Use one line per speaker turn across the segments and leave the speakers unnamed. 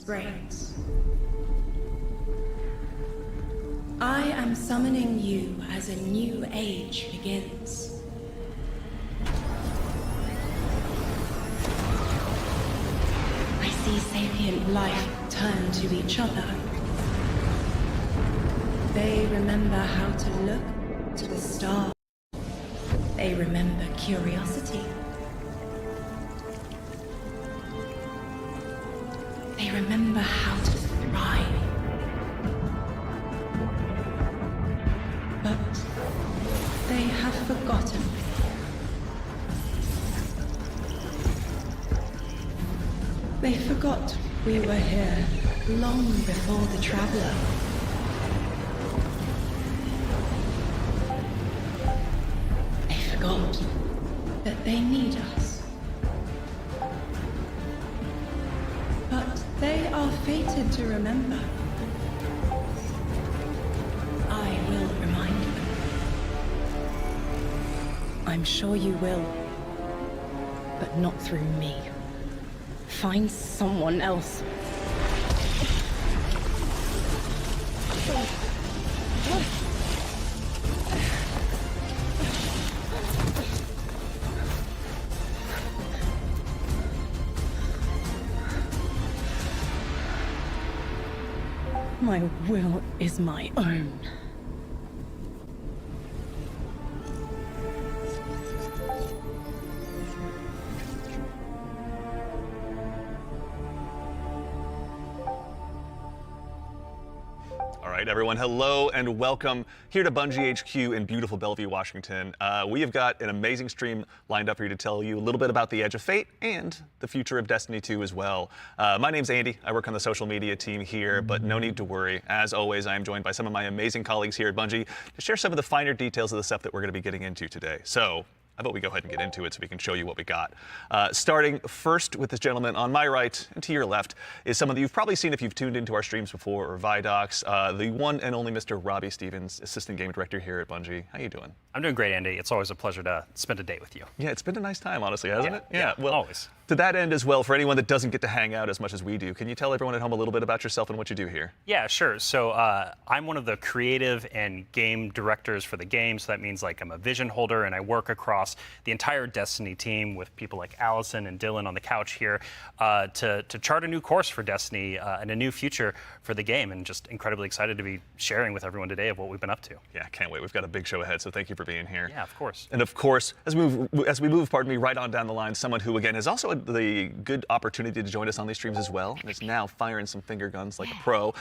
breaks. I am summoning you as a new age begins. I see sapient life turn to each other. They remember how to look to the stars. They remember curiosity. They remember how to thrive. But they have forgotten. They forgot we were here long before the Traveler. They forgot that they need us. But they are fated to remember. I will remind them. I'm sure you will, but not through me. Find someone else. My will is my own.
All right, everyone, hello and welcome here to Bungie HQ in beautiful Bellevue, Washington. We have got an amazing stream lined up for you to tell you a little bit about the Edge of Fate and the future of Destiny 2 as well. My name's Andy. I work on the social media team here, but no need to worry. As always, I am joined by some of my amazing colleagues here at Bungie to share some of the finer details of the stuff that we're going to be getting into today. So I thought we go ahead and get into it so we can show you what we got. Starting first with this gentleman on my right and to your left is someone that you've probably seen if you've tuned into our streams before or Vidocs, the one and only Mr. Robbie Stevens, Assistant Game Director here at Bungie. How you doing?
I'm doing great, Andy. It's always a pleasure to spend a day with you.
Yeah, it's been a nice time, honestly, hasn't it?
Yeah,
well,
always.
To that end as well, for anyone that doesn't get to hang out as much as we do, can you tell everyone at home a little bit about yourself and what you do here?
Yeah, sure. So I'm one of the creative and game directors for the game. So that means like I'm a vision holder and I work across the entire Destiny team with people like Allison and Dylan on the couch here to chart a new course for Destiny and a new future for the game. And just incredibly excited to be sharing with everyone today of what we've been up to.
Yeah, can't wait. We've got a big show ahead, so thank you for being here.
Yeah, of course.
And of course, as we move, right on down the line, someone who, again, has also had the good opportunity to join us on these streams as well, and is now firing some finger guns like a pro.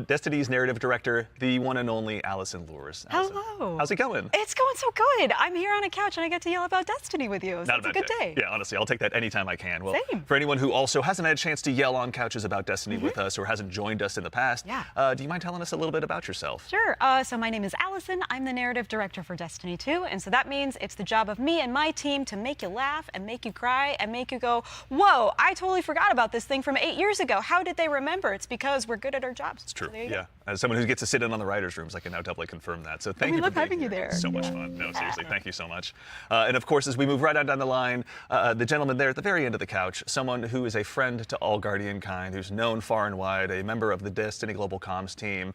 Destiny's narrative director, the one and only Allison Lures. Allison,
hello.
How's it going?
It's going so good. I'm here on a couch and I get to yell about Destiny with you. So it's a good day.
Yeah, honestly, I'll take that anytime I can. Well,
Same.
For anyone who also hasn't had a chance to yell on couches about Destiny with us or hasn't joined us in the past, do you mind telling us a little bit about yourself?
Sure. So my name is Allison. I'm the narrative director for Destiny 2. And so that means it's the job of me and my team to make you laugh and make you cry and make you go, whoa, I totally forgot about this thing from 8 years ago. How did they remember? It's because we're good at our jobs.
It's true.
So there you
yeah.
go.
As someone who gets to sit in on the writers' rooms, I can now doubly confirm that. So thank you for
love
being
having you
here.
there.
So much fun. No, seriously, thank you so much. And of course, as we move right on down the line, the gentleman there at the very end of the couch, someone who is a friend to all Guardian kind, who's known far and wide, a member of the Destiny Global Comms team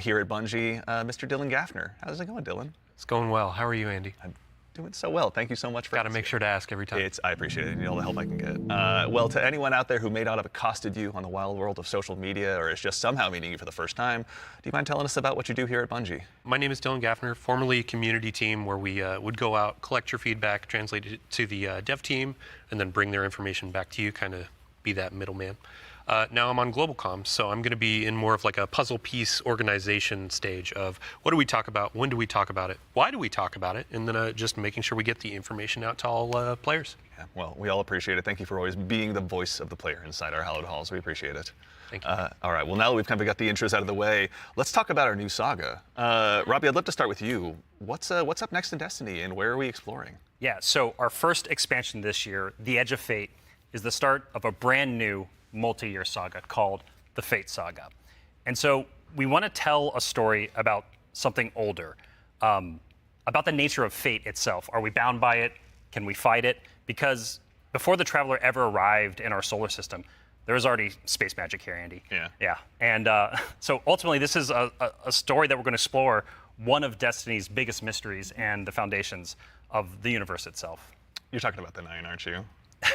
here at Bungie, Mr. Dylan Gaffner. How's it going, Dylan?
It's going well. How are you, Andy?
I'm doing so well. Thank you so much for
Got to make sure to ask every time.
I appreciate it. You know, all the help I can get. Well, to anyone out there who may not have accosted you on the wild world of social media or is just somehow meeting you for the first time, do you mind telling us about what you do here at Bungie?
My name is Dylan Gaffner, formerly community team, where we would go out, collect your feedback, translate it to the dev team, and then bring their information back to you, kind of be that middleman. Now I'm on Global Comms, so I'm going to be in more of like a puzzle piece organization stage of what do we talk about, when do we talk about it, why do we talk about it, and then just making sure we get the information out to all players.
Yeah, well, we all appreciate it. Thank you for always being the voice of the player inside our hallowed halls. We appreciate it.
Thank you.
All right, well, now that we've kind of got the intros out of the way, let's talk about our new saga. Robbie, I'd love to start with you. What's up next in Destiny, and where are we exploring?
Yeah, so our first expansion this year, The Edge of Fate, is the start of a brand new multi-year saga called the Fate Saga. And so we want to tell a story about something older, about the nature of fate itself. Are we bound by it? Can we fight it? Because before the Traveler ever arrived in our solar system, There is already space magic here, Andy.
Yeah.
Yeah. And so ultimately, this is a story that we're going to explore one of Destiny's biggest mysteries and the foundations of the universe itself.
You're talking about the 9, aren't you?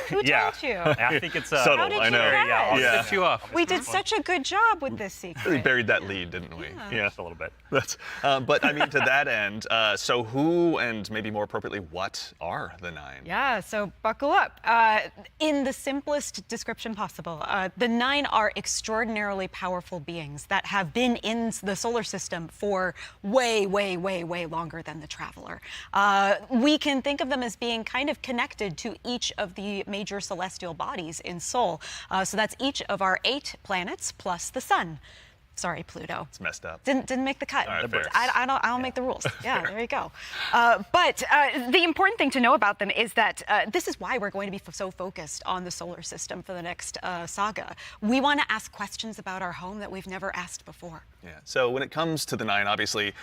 Who
Yeah.
told you?
I think it's
Subtle,
How did
I
you
know.
guess?
Yeah.
Set you off.
We did such a good job with this
Really
secret.
buried that lead, didn't we? Yeah.
Just a little bit.
That's, but I mean, to that end, so who and maybe more appropriately, what are the 9?
Yeah, so buckle up. In the simplest description possible, the 9 are extraordinarily powerful beings that have been in the solar system for way, way, way, way longer than the Traveler. We can think of them as being kind of connected to each of the major celestial bodies in Sol. So that's each of our 8 planets plus the sun. Sorry, Pluto.
It's messed up.
Didn't make the cut.
All right, fair.
I don't make the rules. Yeah, there you go. But the important thing to know about them is that this is why we're going to be so focused on the solar system for the next saga. We want to ask questions about our home that we've never asked before.
Yeah. So when it comes to the 9, obviously,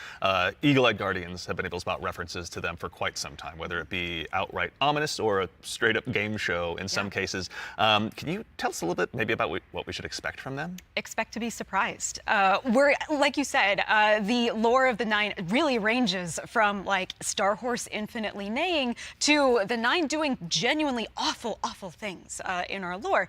Eagle-eyed Guardians have been able to spot references to them for quite some time, whether it be outright ominous or a straight-up game show in some cases. Can you tell us a little bit maybe about what we should expect from them?
Expect to be surprised. We're, like you said, the lore of the 9 really ranges from like Star Horse infinitely neighing to the 9 doing genuinely awful, awful things in our lore.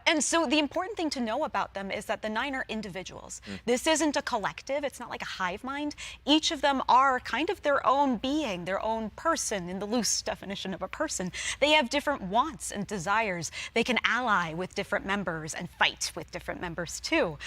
And so the important thing to know about them is that the 9 are individuals. This isn't a collective. It's not like a hive mind. Each of them are kind of their own being, their own person in the loose definition of a person. They have different wants and desires. They can ally with different members and fight with different members too.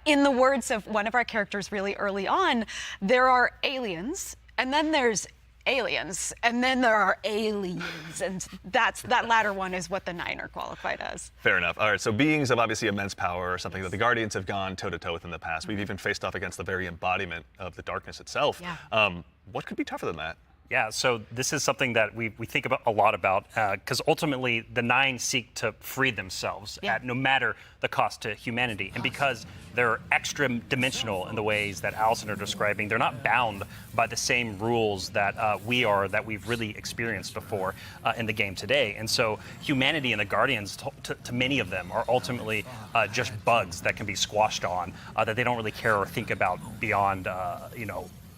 In the words of one of our characters really early on, there are aliens, and then there's aliens, and then there are aliens, and that latter one is what the 9 are qualified as.
Fair enough. All right, so beings of obviously immense power, something that the Guardians have gone toe-to-toe with in the past. We've even faced off against the very embodiment of the darkness itself.
Yeah.
What could be tougher than that?
Yeah, so this is something that we think about a lot about because ultimately the 9 seek to free themselves at no matter the cost to humanity. And because they're extra dimensional in the ways that Allison are describing, they're not bound by the same rules that we are, that we've really experienced before in the game today. And so humanity and the Guardians, to many of them, are ultimately just bugs that can be squashed on, that they don't really care or think about beyond,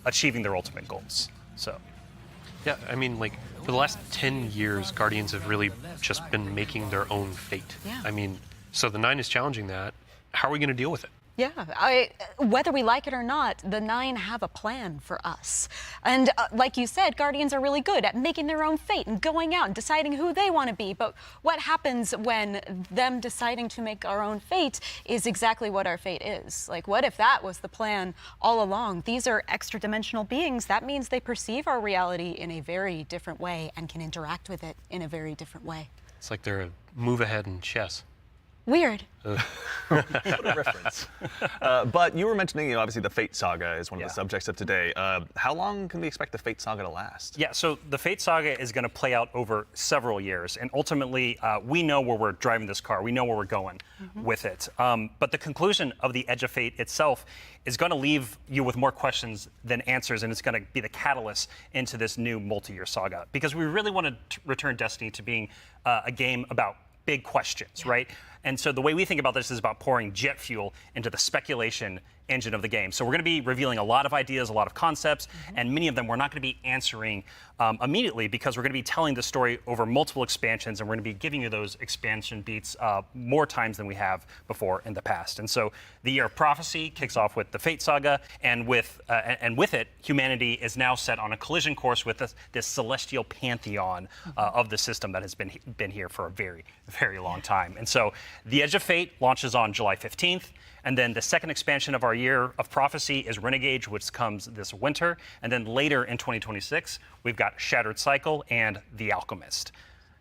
achieving their ultimate goals. So.
Yeah, I mean, like, for the last 10 years, Guardians have really just been making their own fate.
Yeah.
I mean, so the 9 is challenging that. How are we going to deal with it?
Yeah, whether we like it or not, the 9 have a plan for us. And like you said, Guardians are really good at making their own fate and going out and deciding who they want to be. But what happens when them deciding to make our own fate is exactly what our fate is? Like, what if that was the plan all along? These are extra-dimensional beings. That means they perceive our reality in a very different way and can interact with it in a very different way.
It's like they're a move ahead in chess.
Weird.
What a reference. But you were mentioning, obviously the Fate Saga is one of the subjects of today. How long can we expect the Fate Saga to last?
Yeah, so the Fate Saga is going to play out over several years. And ultimately, we know where we're driving this car. We know where we're going with it. But the conclusion of the Edge of Fate itself is going to leave you with more questions than answers. And it's going to be the catalyst into this new multi-year saga. Because we really want to return Destiny to being a game about big questions, right? And so the way we think about this is about pouring jet fuel into the speculation engine of the game. So we're going to be revealing a lot of ideas, a lot of concepts, and many of them we're not going to be answering immediately because we're going to be telling the story over multiple expansions, and we're going to be giving you those expansion beats more times than we have before in the past. And so the Year of Prophecy kicks off with the Fate Saga, and with it, humanity is now set on a collision course with this celestial pantheon of the system that has been here for a very, very long time. And so the Edge of Fate launches on July 15th. And then the second expansion of our Year of Prophecy is Renegade, which comes this winter. And then later in 2026, we've got Shattered Cycle and The Alchemist.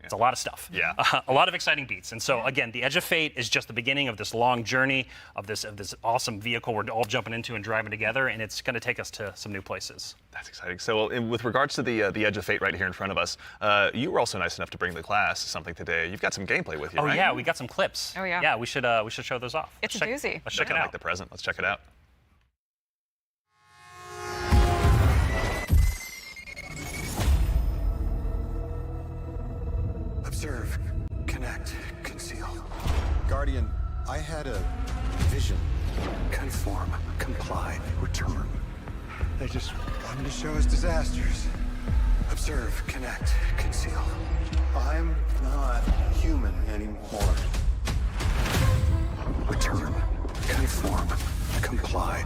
It's a lot of stuff.
Yeah.
A lot of exciting beats. And so, again, the Edge of Fate is just the beginning of this long journey of this awesome vehicle we're all jumping into and driving together, and it's going to take us to some new places.
That's exciting. So with regards to the Edge of Fate right here in front of us, you were also nice enough to bring the class something today. You've got some gameplay with you, right?
Oh, yeah, we got some clips.
Oh, yeah.
Yeah, we should show those off.
It's a doozy.
Let's check it
I
out.
like the present. Let's check it out.
Observe, connect, conceal. Guardian, I had a vision.
Conform, comply, return.
They just wanted to show us disasters.
Observe, connect, conceal.
I'm not human anymore.
Return, conform, comply.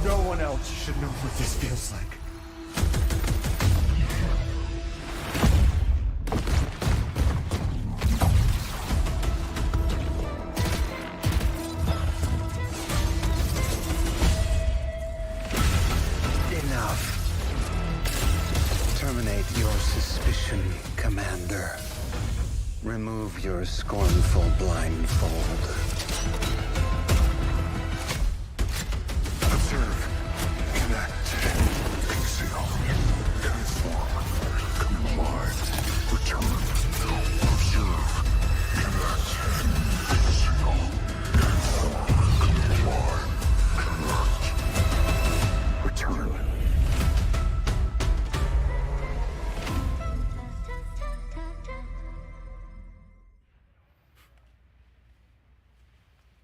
No one else should know what this feels like.
Enough. Terminate your suspicion, Commander. Remove your scornful blindfold. Observe, connect, conceal, conform, comply, return. Observe, connect, conceal, conform, comply, connect, return.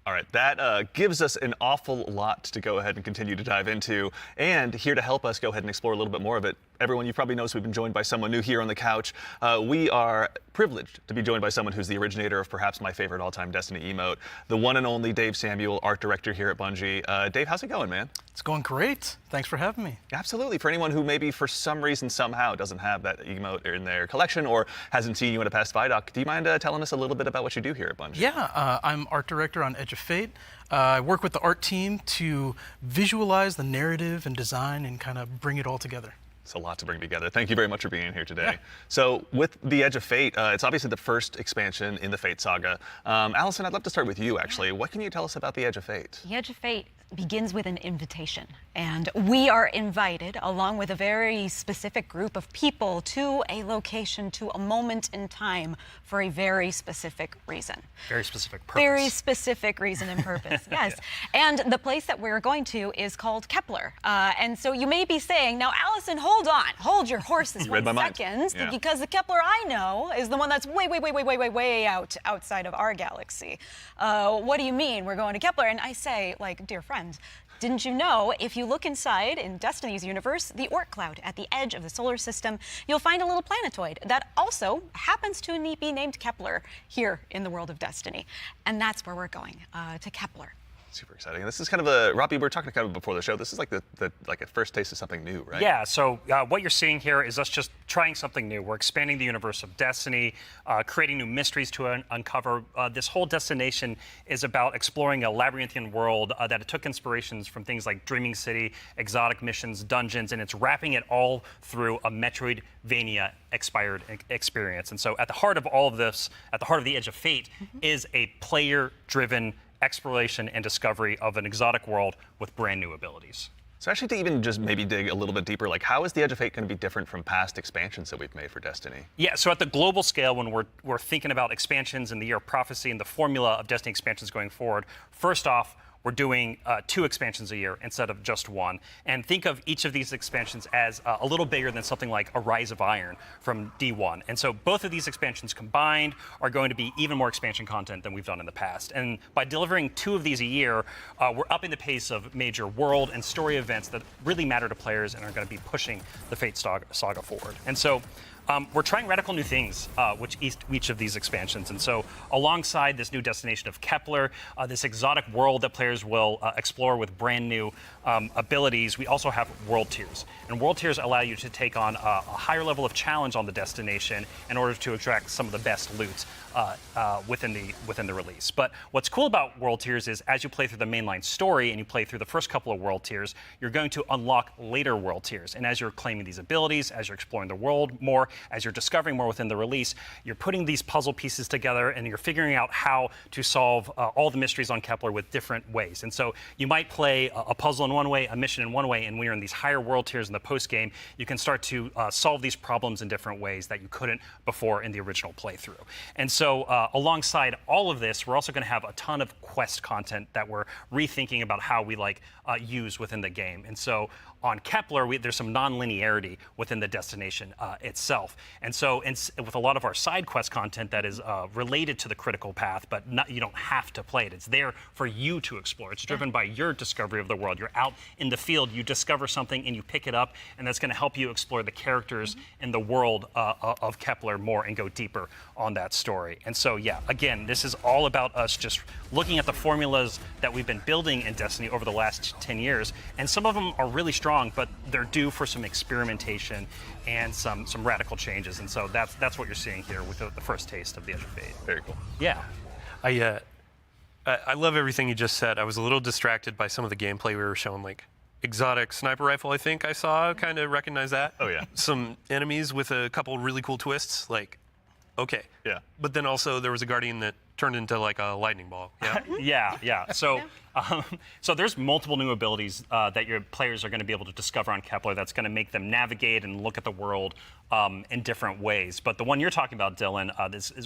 All right, that gives us an awful lot to go ahead and continue to dive into. And here to help us go ahead and explore a little bit more of it, everyone, you probably noticed we've been joined by someone new here on the couch. We are privileged to be joined by someone who's the originator of perhaps my favorite all-time Destiny emote, the one and only Dave Samuel, art director here at Bungie. Dave, how's it going, man?
It's going great. Thanks for having me.
Absolutely. For anyone who maybe for some reason somehow doesn't have that emote in their collection or hasn't seen you in a past Vidoc, do you mind telling us a little bit about what you do here at Bungie?
Yeah, I'm art director on Edge of Fate. I work with the art team to visualize the narrative and design and kind of bring it all together.
It's a lot to bring together. Thank you very much for being here today.
Yeah.
So with the Edge of Fate, it's obviously the first expansion in the Fate saga. Allison, I'd love to start with you, actually. What can you tell us about the Edge of Fate?
The Edge of Fate begins with an invitation, and we are invited along with a very specific group of people to a location, to a moment in time for a very specific reason.
Very specific purpose.
Very specific reason and purpose, yes. Yeah. And the place that we're going to is called Kepler. And so you may be saying, now, Allison, hold your horses
You read my mind. Yeah.
because the Kepler I know is the one that's way outside of our galaxy. What do you mean we're going to Kepler? And I say, like, dear friend, didn't you know if you look inside in Destiny's universe, the Oort cloud at the edge of the solar system, you'll find a little planetoid that also happens to be named Kepler here in the world of Destiny. And that's where we're going, to Kepler.
Super exciting. And this is kind of a, Robbie, we were talking kind of before the show. This is like like a first taste of something new, right?
Yeah, so what you're seeing here is us just trying something new. We're expanding the universe of Destiny, creating new mysteries to uncover. This whole destination is about exploring a labyrinthian world that took inspirations from things like Dreaming City, exotic missions, dungeons, and it's wrapping it all through a Metroidvania expired experience. And so at the heart of all of this, at the heart of the Edge of Fate, is a player-driven exploration and discovery of an exotic world with brand new abilities.
So actually to even just maybe dig a little bit deeper, like how is the Edge of Fate going to be different from past expansions that we've made for Destiny?
Yeah, so at the global scale, when we're thinking about expansions in the Year of Prophecy and the formula of Destiny expansions going forward, first off, we're doing 2 expansions a year instead of just 1. And think of each of these expansions as a little bigger than something like a Rise of Iron from D1. And so both of these expansions combined are going to be even more expansion content than we've done in the past. And by delivering 2 of these a year, we're upping the pace of major world and story events that really matter to players and are going to be pushing the Fate saga forward. And so we're trying radical new things with each of these expansions. And so alongside this new destination of Kepler, this exotic world that players will explore with brand new abilities, we also have world tiers. And world tiers allow you to take on a higher level of challenge on the destination in order to extract some of the best loot within the release. But what's cool about world tiers is as you play through the mainline story and you play through the first couple of world tiers, you're going to unlock later world tiers. And as you're claiming these abilities, as you're exploring the world more, as you're discovering more within the release, you're putting these puzzle pieces together and you're figuring out how to solve all the mysteries on Kepler with different ways. And so you might play a puzzle in one way, a mission in one way, and when you're in these higher world tiers in the post game, you can start to solve these problems in different ways that you couldn't before in the original playthrough. And so alongside all of this, we're also going to have a ton of quest content that we're rethinking about how we use within the game. And so on Kepler, there's some non-linearity within the destination itself. And so with a lot of our side quest content that is related to the critical path, but you don't have to play it. It's there for you to explore. It's driven by your discovery of the world. You're out in the field, you discover something and you pick it up, and that's going to help you explore the characters in the world of Kepler more and go deeper on that story. And so, yeah, again, this is all about us just looking at the formulas that we've been building in Destiny over the last 10 years. And some of them are really strong, but they're due for some experimentation and some radical changes. And so that's what you're seeing here with the first taste of the Edge of Fate.
Very cool.
Yeah.
I love everything you just said. I was a little distracted by some of the gameplay we were showing, like exotic sniper rifle, I think I saw, kind of recognize that.
Oh, yeah.
Some enemies with a couple really cool twists, like, okay.
Yeah.
But then also there was a Guardian that turned into like a lightning ball. Yeah.
Yeah. So, so there's multiple new abilities that your players are going to be able to discover on Kepler that's going to make them navigate and look at the world in different ways. But the one you're talking about, Dylan,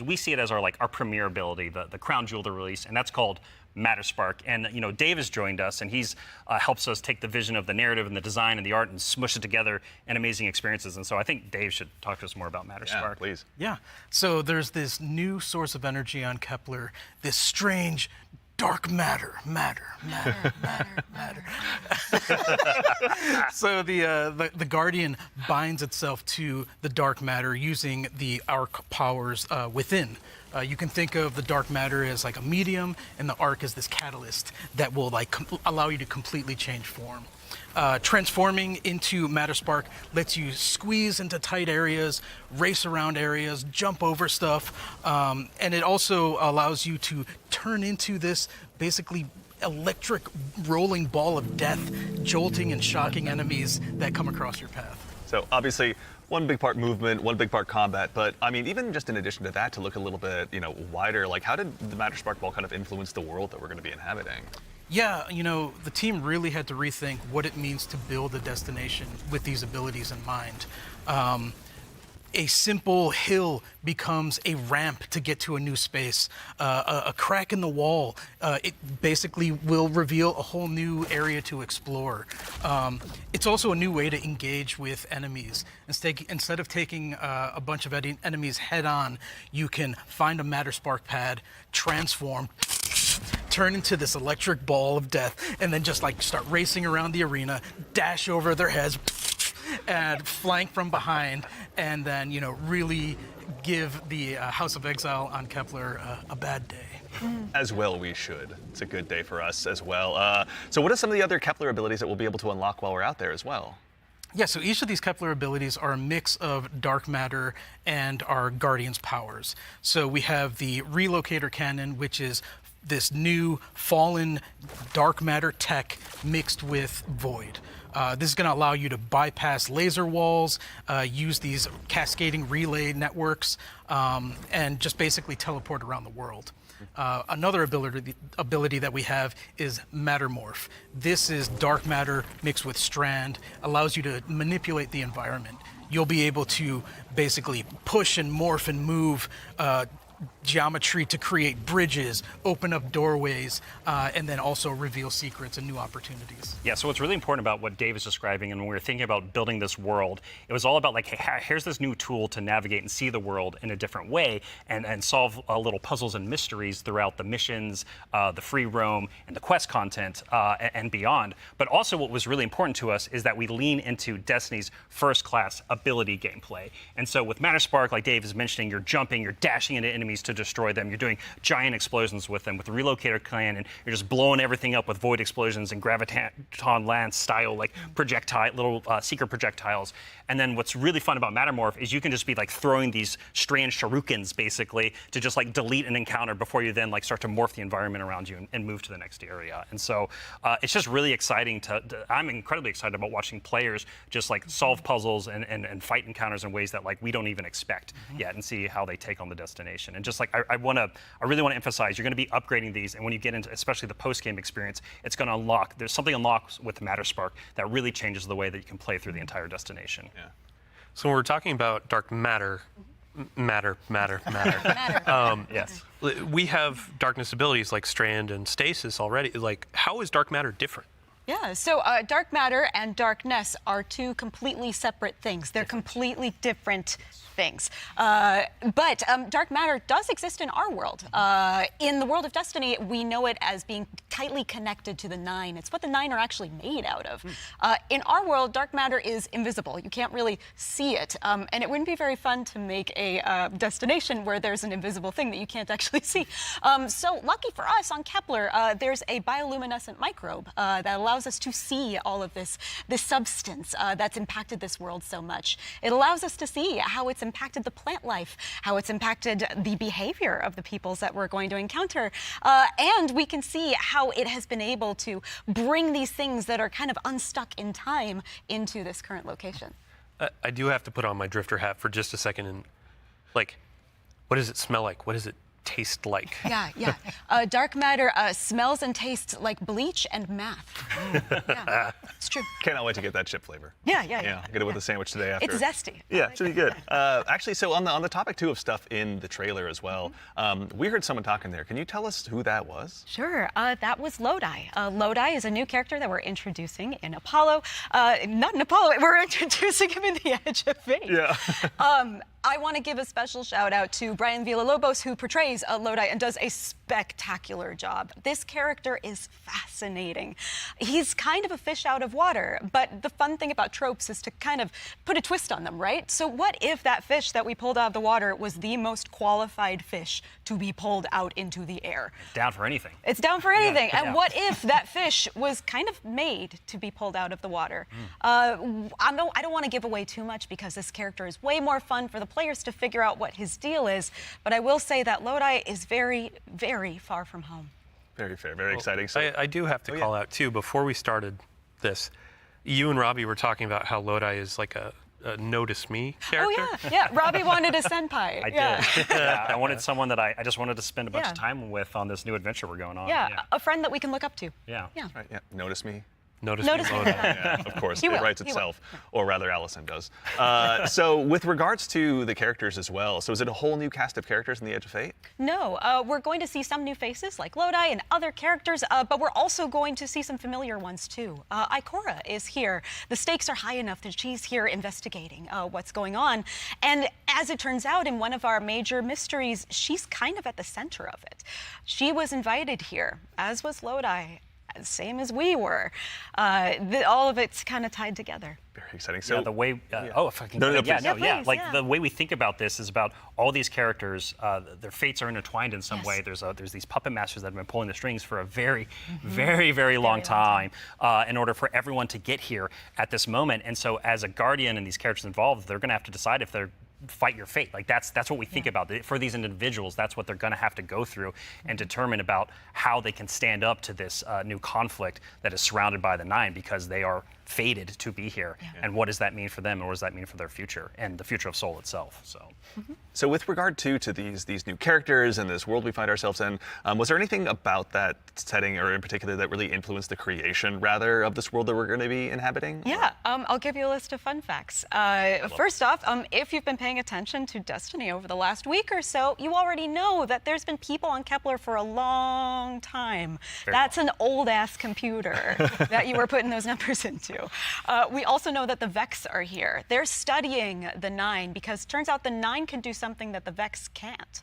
we see it as our premier ability, the crown jewel to release, and that's called Matter Spark. And Dave has joined us, and he's helps us take the vision of the narrative and the design and the art and smush it together in amazing experiences. And so I think Dave should talk to us more about Matter Spark.
Please.
Yeah. So there's this new source of energy on Kepler, this strange dark matter. So the Guardian binds itself to the dark matter using the arc powers within. You can think of the dark matter as like a medium, and the arc as this catalyst that will allow you to completely change form. Transforming into Matter Spark lets you squeeze into tight areas, race around areas, jump over stuff, and it also allows you to turn into this basically electric rolling ball of death, jolting and shocking enemies that come across your path.
So obviously, one big part movement, one big part combat, but I mean, even just in addition to that, to look a little bit, wider, like how did the Matter Spark Ball kind of influence the world that we're going to be inhabiting?
Yeah, the team really had to rethink what it means to build a destination with these abilities in mind. A simple hill becomes a ramp to get to a new space. A crack in the wall, it basically will reveal a whole new area to explore. It's also a new way to engage with enemies. Instead of taking a bunch of enemies head on, you can find a Matter Spark pad, transform, turn into this electric ball of death, and then just start racing around the arena, dash over their heads, and flank from behind, and then really give the House of Exile on Kepler a bad day.
As well we should. It's a good day for us as well. So what are some of the other Kepler abilities that we'll be able to unlock while we're out there as well?
Yeah, so each of these Kepler abilities are a mix of dark matter and our Guardian's powers. So we have the Relocator Cannon, which is this new fallen dark matter tech mixed with void. This is going to allow you to bypass laser walls, use these cascading relay networks, and just basically teleport around the world. Another ability that we have is Mattermorph. This is dark matter mixed with strand, allows you to manipulate the environment. You'll be able to basically push and morph and move geometry to create bridges, open up doorways, and then also reveal secrets and new opportunities.
Yeah, so what's really important about what Dave is describing, and when we were thinking about building this world, it was all about hey, here's this new tool to navigate and see the world in a different way and solve little puzzles and mysteries throughout the missions, the free roam, and the quest content, and beyond. But also what was really important to us is that we lean into Destiny's first-class ability gameplay. And so with Matter Spark, like Dave is mentioning, you're jumping, you're dashing into enemies to destroy them. You're doing giant explosions with them. With the Relocator Cannon, you're just blowing everything up with void explosions and graviton lance style, little secret projectiles. And then what's really fun about Mattermorph is you can just be throwing these strange shurikens basically to just delete an encounter before you then start to morph the environment around you and move to the next area. And so it's just really exciting I'm incredibly excited about watching players just solve puzzles and fight encounters in ways that we don't even expect yet, and see how they take on the destination. And just I really want to emphasize, you're going to be upgrading these, and when you get into especially the post-game experience, it's going to unlock. There's something unlocks with Matter Spark that really changes the way that you can play through the entire destination.
Yeah.
So when we're talking about dark matter,
Yes.
We have darkness abilities like Strand and Stasis already. How is dark matter different?
Yeah, so dark matter and darkness are two completely separate things. They're completely different things. But dark matter does exist in our world. In the world of Destiny, we know it as being tightly connected to the Nine. It's what the Nine are actually made out of. In our world, dark matter is invisible. You can't really see it. And it wouldn't be very fun to make a destination where there's an invisible thing that you can't actually see. So lucky for us on Kepler, there's a bioluminescent microbe that allows us to see all of this substance that's impacted this world so much. It allows us to see how it's impacted the plant life, how it's impacted the behavior of the peoples that we're going to encounter. And we can see how it has been able to bring these things that are kind of unstuck in time into this current location.
I do have to put on my drifter hat for just a second and, like, what does it smell like? What does it taste like?
Yeah. Dark matter smells and tastes like bleach and math. Yeah, it's true.
Cannot wait to get that chip flavor.
Yeah.
Get it with a sandwich today after.
It's zesty.
Yeah, it's really good. Actually, so on the topic too of stuff in the trailer as well, we heard someone talking there. Can you tell us who that was?
Sure. That was Lodi. Lodi is a new character that we're introducing in Apollo. Not in Apollo. We're introducing him in the Edge of Fate.
Yeah.
I want to give a special shout out to Brian Villalobos, who portrays Lodi and does a spectacular job. This character is fascinating. He's kind of a fish out of water, but the fun thing about tropes is to kind of put a twist on them, right? So what if that fish that we pulled out of the water was the most qualified fish to be pulled out into the air?
Down for anything.
It's down for anything.
Yeah.
And what if that fish was kind of made to be pulled out of the water? I don't want to give away too much because this character is way more fun for the players to figure out what his deal is. But I will say that Lodi is very, very far from home.
Very fair, very exciting. So,
I do have to call out, too, before we started this, you and Robbie were talking about how Lodi is like a notice me character.
Oh, yeah. Robbie wanted a senpai.
I did. Yeah, I wanted someone that I just wanted to spend a bunch of time with on this new adventure we're going on.
Yeah, a friend that we can look up to.
Yeah.
right, yeah. Notice me.
Notice
Notice
me,
me.
Lodi.
Yeah, of course,
He
it
will,
writes
he
itself, or rather Allison does. So with regards to the characters as well, so is it a whole new cast of characters in the Edge of Fate?
No, we're going to see some new faces like Lodi and other characters, but we're also going to see some familiar ones too. Ikora is here. The stakes are high enough that she's here investigating what's going on. And as it turns out, in one of our major mysteries, she's kind of at the center of it. She was invited here, as was Lodi. Same as we were. All of it's kind of tied together.
Very exciting. So
the way, if I can,
please,
like
yeah.
the way we think about this is about all these characters, their fates are intertwined in some
Yes.
way. There's these puppet masters that have been pulling the strings for a very, very long time in order for everyone to get here at this moment. And so as a guardian and these characters involved, they're going to have to decide if they're fight your fate. Like that's what we think about. For these individuals, that's what they're going to have to go through and determine about how they can stand up to this new conflict that is surrounded by the Nine, because they are fated to be here. And what does that mean for them, and what does that mean for their future and the future of Soul itself?
So with regard to these new characters and this world we find ourselves in, was there anything about that setting, or in particular, that really influenced the creation, rather, of this world that we're going to be inhabiting?
Yeah, I'll give you a list of fun facts. First off, if you've been paying attention to Destiny over the last week or so, you already know that there's been people on Kepler for a long time. That's an old-ass computer that you were putting those numbers into. We also know that the Vex are here. They're studying the Nine because it turns out the Nine can do something that the Vex can't.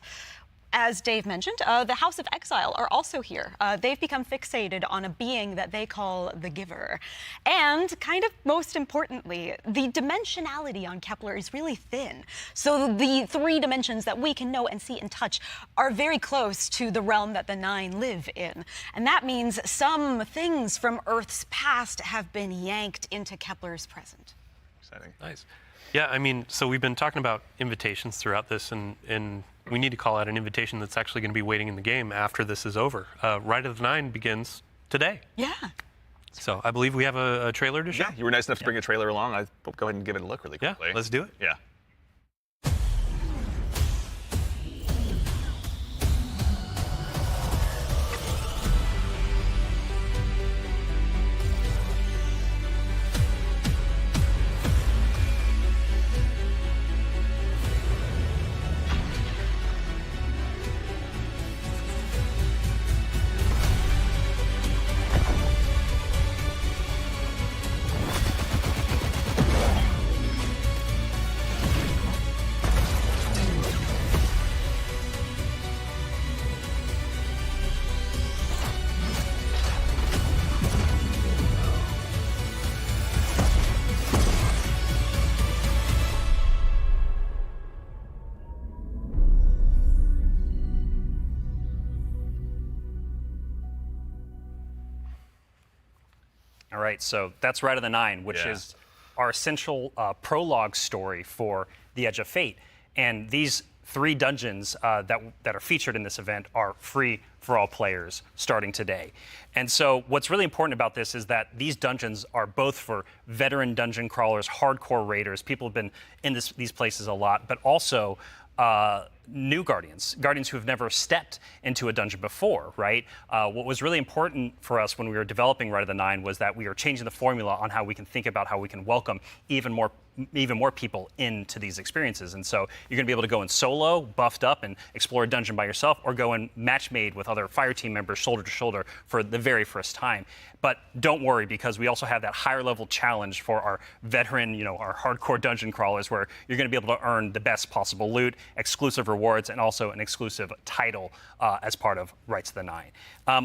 As Dave mentioned, the House of Exile are also here. They've become fixated on a being that they call the Giver. And kind of most importantly, the dimensionality on Kepler is really thin. So the 3 dimensions that we can know and see and touch are very close to the realm that the Nine live in. And that means some things from Earth's past have been yanked into Kepler's present.
Exciting.
Nice. Yeah, I mean, so we've been talking about invitations throughout this, and we need to call out an invitation that's actually going to be waiting in the game after this is over. Ride of the Nine begins today.
Yeah.
So I believe we have a trailer to show.
Yeah, you were nice enough to bring a trailer along. I'll go ahead and give it a look really
Yeah,
quickly.
let's do it.
Yeah.
All right, so that's Rite of the Nine, which is our essential prologue story for the Edge of Fate. And these 3 dungeons that are featured in this event are free for all players starting today. And so what's really important about this is that these dungeons are both for veteran dungeon crawlers, hardcore raiders, people have been in these places a lot, but also new Guardians who have never stepped into a dungeon before, right? What was really important for us when we were developing Rite of the Nine was that we are changing the formula on how we can think about how we can welcome even more people into these experiences. And so you're going to be able to go in solo, buffed up, and explore a dungeon by yourself, or go in match made with other fire team members shoulder to shoulder for the very first time. But don't worry, because we also have that higher level challenge for our veteran, our hardcore dungeon crawlers, where you're going to be able to earn the best possible loot, exclusive rewards, and also an exclusive title as part of Rites of the Nine.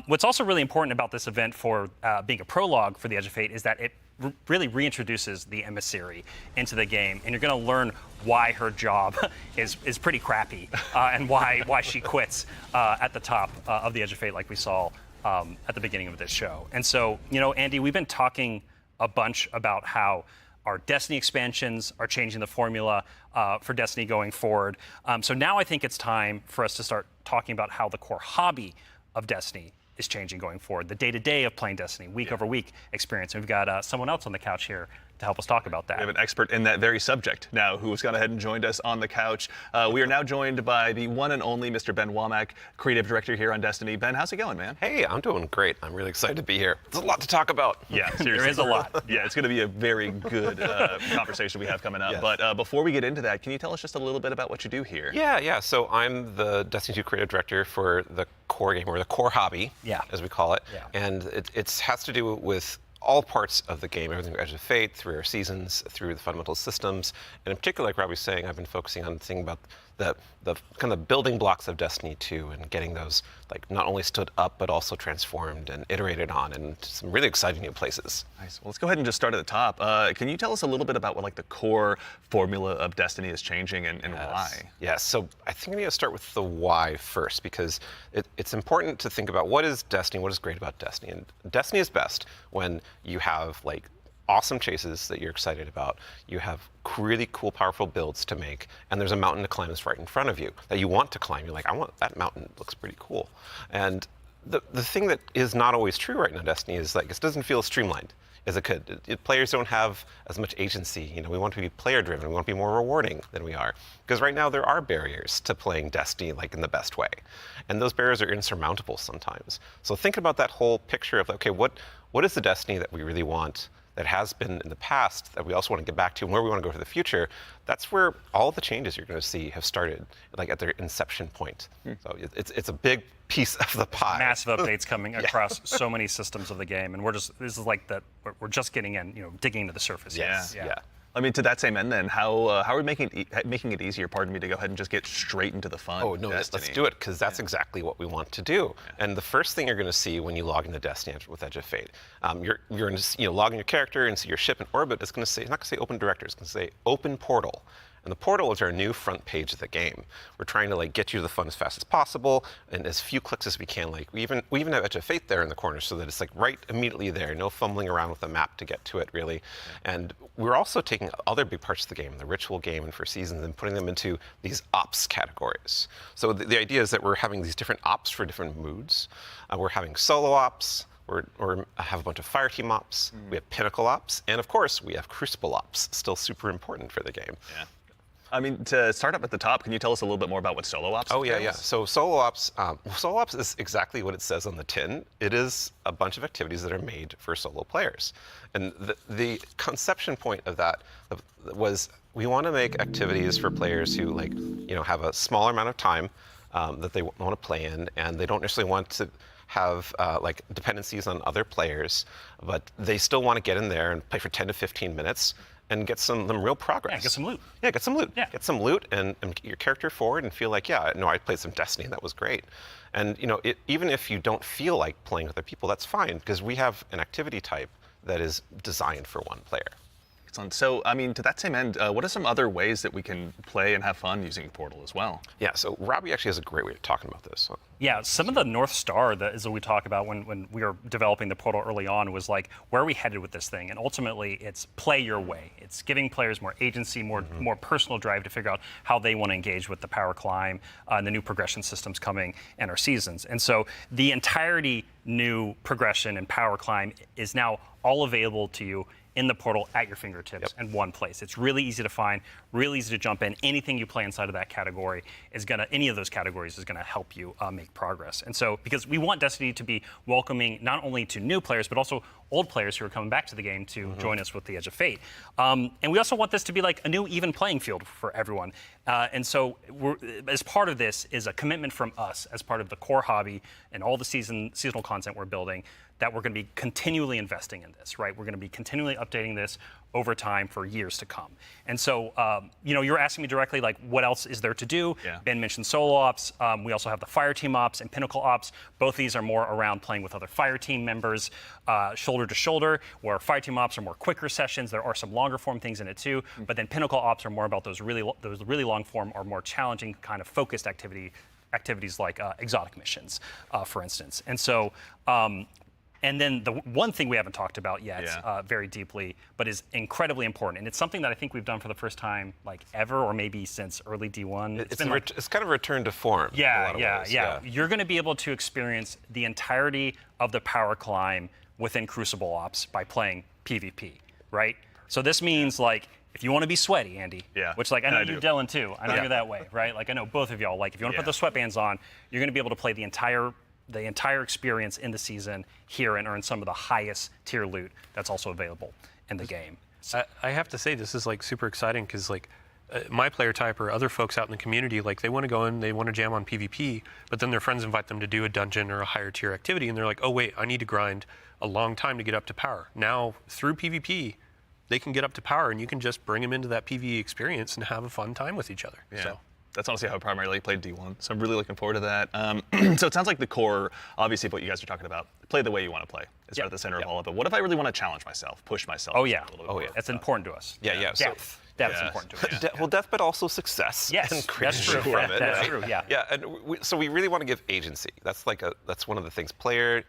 What's also really important about this event for being a prologue for the Edge of Fate is that it really reintroduces the emissary into the game, and you're going to learn why her job is pretty crappy and why she quits at the top of the Edge of Fate, like we saw at the beginning of this show. And so, Andy, we've been talking a bunch about how our Destiny expansions are changing the formula for Destiny going forward. So now I think it's time for us to start talking about how the core hobby of Destiny is changing going forward, the day-to-day of playing Destiny, week-over-week experience. And we've got someone else on the couch here to help us talk about that.
We have an expert in that very subject now who has gone ahead and joined us on the couch. We are now joined by the one and only Mr. Ben Womack, creative director here on Destiny. Ben, how's it going, man?
Hey, I'm doing great. I'm really excited to be here. There's a lot to talk about.
Yeah, seriously.
There is a lot.
Yeah, it's going to be a very good conversation we have coming up.
Yes.
But before we get into that, can you tell us just a little bit about what you do here?
Yeah. So I'm the Destiny 2 creative director for the core game, or the core hobby, as we call it.
Yeah.
And it has to do with all parts of the game, everything from Edge of Fate, through our seasons, through the fundamental systems. And in particular, like Rob was saying, I've been focusing on thinking about the kind of building blocks of Destiny 2 and getting those like not only stood up, but also transformed and iterated on in some really exciting new places.
Nice. Well, let's go ahead and just start at the top. Can you tell us a little bit about what like the core formula of Destiny is changing and why?
Yes. So I think we need to start with the why first, because it's important to think about what is Destiny, what is great about Destiny. And Destiny is best when you have like awesome chases that you're excited about, you have really cool, powerful builds to make, and there's a mountain to climb that's right in front of you that you want to climb. You're like, I want that mountain, it looks pretty cool. And the thing that is not always true right now in Destiny is like, it doesn't feel as streamlined as it could. Players don't have as much agency. We want to be player driven, we want to be more rewarding than we are. Because right now there are barriers to playing Destiny like in the best way. And those barriers are insurmountable sometimes. So think about that whole picture of, okay, what is the Destiny that we really want, that has been in the past, that we also want to get back to, and where we want to go for the future. That's where all the changes you're going to see have started, like at their inception point. So it's a big piece of the pie.
Massive updates coming across so many systems of the game, and this is like that. We're just getting in, digging into the surface.
Yeah.
Yeah.
I mean, to that same end, then, how are we making it easier? Pardon me, to go ahead and just get straight into the fun.
Oh no, let's do it, because that's exactly what we want to do. Yeah. And the first thing you're going to see when you log into Destiny with Edge of Fate, you're going to log in your character and see your ship in orbit. It's going to say, it's not going to say Open Director. It's going to say Open Portal. And the portal is our new front page of the game. We're trying to get you to the fun as fast as possible and as few clicks as we can. We even have Edge of Fate there in the corner so that it's right immediately there. No fumbling around with the map to get to it, really. And we're also taking other big parts of the game, the ritual game and for seasons, and putting them into these ops categories. So the idea is that we're having these different ops for different moods. We're having solo ops. We have a bunch of fire team ops. We have pinnacle ops. And of course, we have crucible ops, still super important for the game.
Yeah. I mean, to start up at the top, can you tell us a little bit more about what solo ops is?
Oh, yeah. So solo ops is exactly what it says on the tin. It is a bunch of activities that are made for solo players. And the conception point of that was we want to make activities for players who have a smaller amount of time that they want to play in, and they don't necessarily want to have dependencies on other players, but they still want to get in there and play for 10 to 15 minutes and get some real progress.
Yeah, get some loot.
Yeah, get some loot.
Yeah.
Get some loot and get your character forward and feel like, I played some Destiny, that was great. And even if you don't feel like playing with other people, that's fine, because we have an activity type that is designed for one player.
Excellent. So, I mean, to that same end, what are some other ways that we can play and have fun using Portal as well?
Yeah, so Robbie actually has a great way of talking about this.
Yeah, some of the North Star that is what we talk about when we were developing the Portal early on was like, where are we headed with this thing? And ultimately, it's play your way. It's giving players more agency, more personal drive to figure out how they want to engage with the power climb and the new progression systems coming and our seasons. And so the entirety new progression and power climb is now all available to you in the Portal at your fingertips in one place. It's really easy to find, really easy to jump in. Anything you play inside of that category is any of those categories is gonna help you make progress. And so, because we want Destiny to be welcoming not only to new players, but also old players who are coming back to the game to join us with the Edge of Fate. And we also want this to be like a new even playing field for everyone. And so, as part of this is a commitment from us as part of the core hobby and all the seasonal content we're building, that we're going to be continually investing in this, right? We're going to be continually updating this over time for years to come. And so, you're asking me directly, like, what else is there to do?
Yeah.
Ben mentioned solo ops. We also have the fire team ops and pinnacle ops. Both these are more around playing with other fire team members, shoulder to shoulder, where fire team ops are more quicker sessions. There are some longer form things in it too, but then pinnacle ops are more about those really long form or more challenging kind of focused activities like exotic missions, for instance. And so, and then the one thing we haven't talked about yet very deeply, but is incredibly important, and it's something that I think we've done for the first time like ever, or maybe since early D1.
It's kind of a return to form.
Yeah. You're going to be able to experience the entirety of the power climb within Crucible Ops by playing PvP, right? So this means like, if you want to be sweaty, Andy, which like I know you, Dylan, too. I know you're that way, right? Like I know both of y'all. Like if you want to put the sweatbands on, you're going to be able to play the entire experience in the season here and earn some of the highest tier loot that's also available in the game.
I have to say, this is like super exciting because like my player type or other folks out in the community, like they want to go in, they want to jam on PvP, but then their friends invite them to do a dungeon or a higher tier activity, and they're like, oh wait, I need to grind a long time to get up to power. Now through PvP, they can get up to power, and you can just bring them into that PvE experience and have a fun time with each other.
Yeah.
So.
That's honestly how I primarily played D1, so I'm really looking forward to that. So it sounds like the core, obviously, of what you guys are talking about, play the way you want to play. It's at the center of all of it. What if I really want to challenge myself, push myself?
Oh, yeah.
A little bit more?
That's important to us. Depth. That's important to us.
Well, death, but also success.
Yes,
and
that's true.
from it,
That's
right?
true, yeah.
Yeah, and so we really want to give agency. That's one of the things, player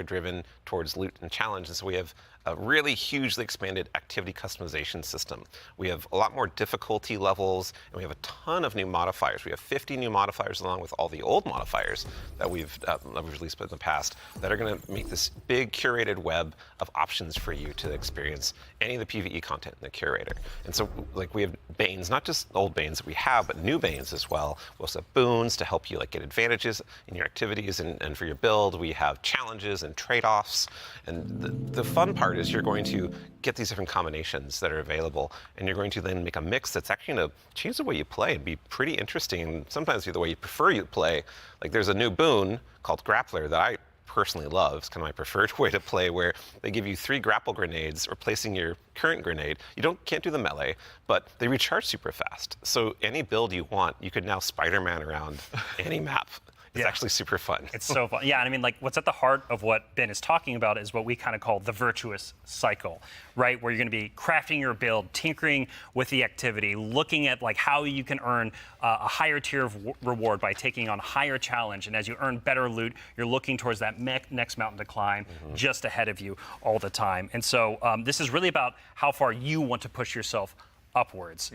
driven towards loot and challenge. And so we have a really hugely expanded activity customization system. We have a lot more difficulty levels, and we have a ton of new modifiers. We have 50 new modifiers along with all the old modifiers that we've released in the past that are going to make this big curated web of options for you to experience any of the PvE content in the curator. And so, like, we have Banes, not just old Banes that we have, but new Banes as well. We also have boons to help you like get advantages in your activities and for your build. We have challenges and trade-offs. And the fun part is you're going to get these different combinations that are available, and you're going to then make a mix that's actually going to change the way you play and be pretty interesting, and sometimes be the way you prefer you play. Like there's a new boon called Grappler that I personally love. It's kind of my preferred way to play, where they give you 3 grapple grenades replacing your current grenade. You can't do the melee, but they recharge super fast. So any build you want, you could now Spider-Man around any map. It's actually super fun.
It's so fun. Yeah, and I mean, like, what's at the heart of what Ben is talking about is what we kind of call the virtuous cycle, right? Where you're going to be crafting your build, tinkering with the activity, looking at like how you can earn a higher tier of reward by taking on a higher challenge. And as you earn better loot, you're looking towards that next mountain to climb just ahead of you all the time. And so this is really about how far you want to push yourself upwards